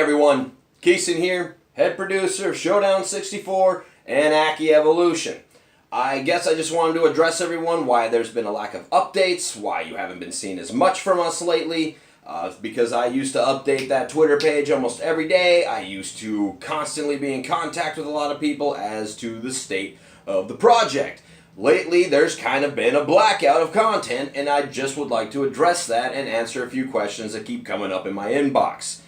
everyone, Keeson here, head producer of Showdown 64 and AKI Evolution. I guess I just wanted to address everyone why there's been a lack of updates, why you haven't been seeing as much from us lately, because I used to update that Twitter page almost every day. I used to constantly be in contact with a lot of people as to the state of the project. Lately, there's kind of been a blackout of content, and I just would like to address that and answer a few questions that keep coming up in my inbox.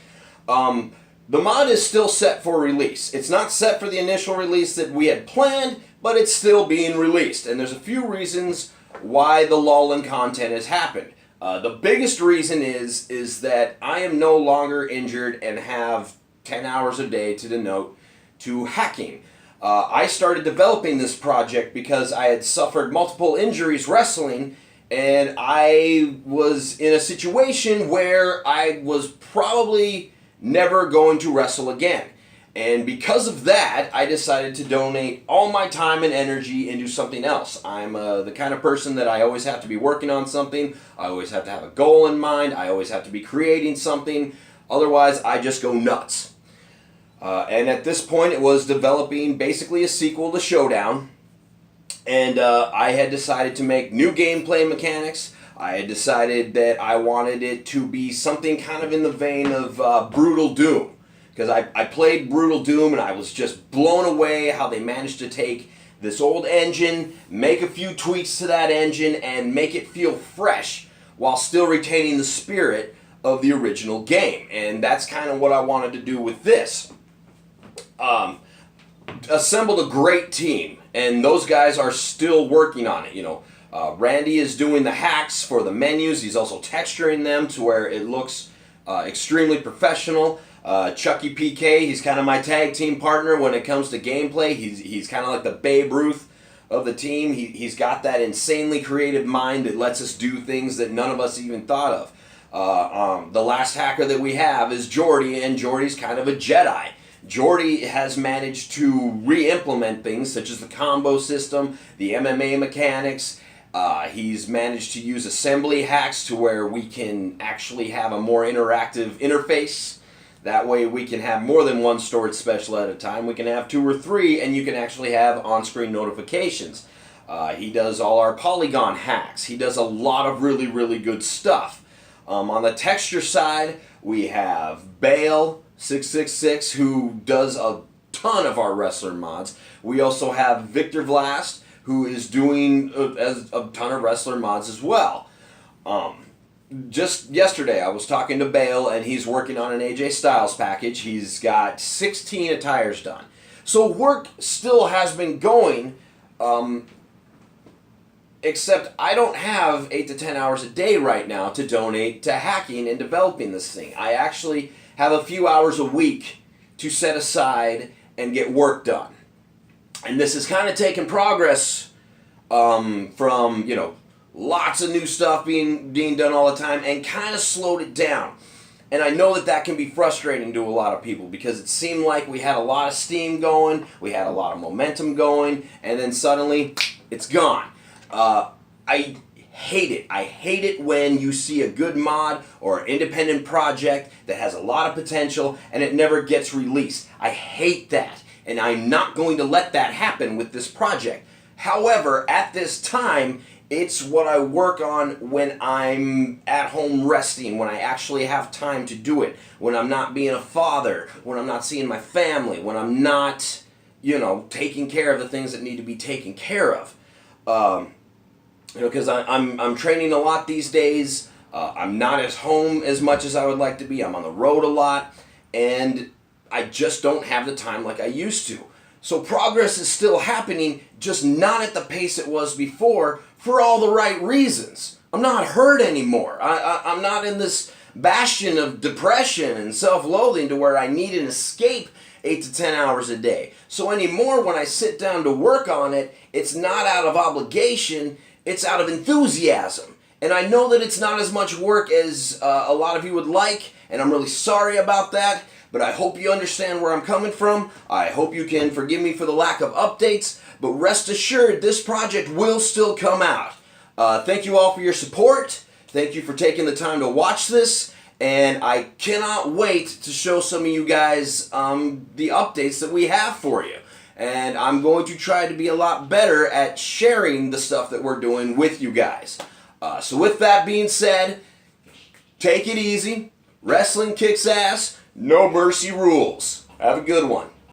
The mod is still set for release. It's not set for the initial release that we had planned, but it's still being released. And there's a few reasons why the lull in content has happened. The biggest reason is that I am no longer injured and have 10 hours a day to devote to hacking. I started developing this project because I had suffered multiple injuries wrestling, and I was in a situation where I was probably never going to wrestle again. And because of that, I decided to donate all my time and energy into something else. I'm the kind of person that I always have to be working on something. I always have to have a goal in mind. I always have to be creating something. Otherwise, I just go nuts. And at this point, it was developing basically a sequel to Showdown. And I had decided to make new gameplay mechanics. I had decided that I wanted it to be something kind of in the vein of Brutal Doom. Because I played Brutal Doom and I was just blown away how they managed to take this old engine, make a few tweaks to that engine, and make it feel fresh while still retaining the spirit of the original game. And that's kind of what I wanted to do with this. Assembled a great team, and those guys are still working on it. Randy is doing the hacks for the menus. He's also texturing them to where it looks extremely professional. Chucky PK, he's kind of my tag team partner when it comes to gameplay. He's kind of like the Babe Ruth of the team. He's got that insanely creative mind that lets us do things that none of us even thought of. The last hacker that we have is Jordy, and Jordy's kind of a Jedi. Jordy has managed to re-implement things such as the combo system, the MMA mechanics. He's managed to use assembly hacks to where we can actually have a more interactive interface. That way we can have more than one stored special at a time. We can have 2 or 3, and you can actually have on-screen notifications. He does all our polygon hacks. He does a lot of really, really good stuff. On the texture side, we have Bale 666, who does a ton of our wrestler mods. We also have Victor Vlast, who is doing a ton of wrestler mods as well. Just yesterday, I was talking to Bale, and he's working on an AJ Styles package. He's got 16 attires done. So work still has been going, except I don't have 8 to 10 hours a day right now to donate to hacking and developing this thing. I actually have a few hours a week to set aside and get work done. And this has kind of taken progress from, lots of new stuff being done all the time, and kind of slowed it down. And I know that can be frustrating to a lot of people, because it seemed like we had a lot of steam going, we had a lot of momentum going, and then suddenly it's gone. I hate it. I hate it when you see a good mod or an independent project that has a lot of potential and it never gets released. I hate that, and I'm not going to let that happen with this project. However, at this time, it's what I work on when I'm at home resting, when I actually have time to do it, when I'm not being a father, when I'm not seeing my family, when I'm not, taking care of the things that need to be taken care of. Because I'm training a lot these days. I'm not at home as much as I would like to be. I'm on the road a lot, and I just don't have the time like I used to. So progress is still happening, just not at the pace it was before, for all the right reasons. I'm not hurt anymore. I'm not in this bastion of depression and self-loathing to where I need an escape 8 to 10 hours a day. So anymore, when I sit down to work on it, it's not out of obligation, it's out of enthusiasm. And I know that it's not as much work as a lot of you would like, and I'm really sorry about that. But I hope you understand where I'm coming from. I hope you can forgive me for the lack of updates. But rest assured, this project will still come out. Thank you all for your support. Thank you for taking the time to watch this. and I cannot wait to show some of you guys the updates that we have for you. And I'm going to try to be a lot better at sharing the stuff that we're doing with you guys. So with that being said, take it easy. Wrestling kicks ass. No mercy rules. Have a good one.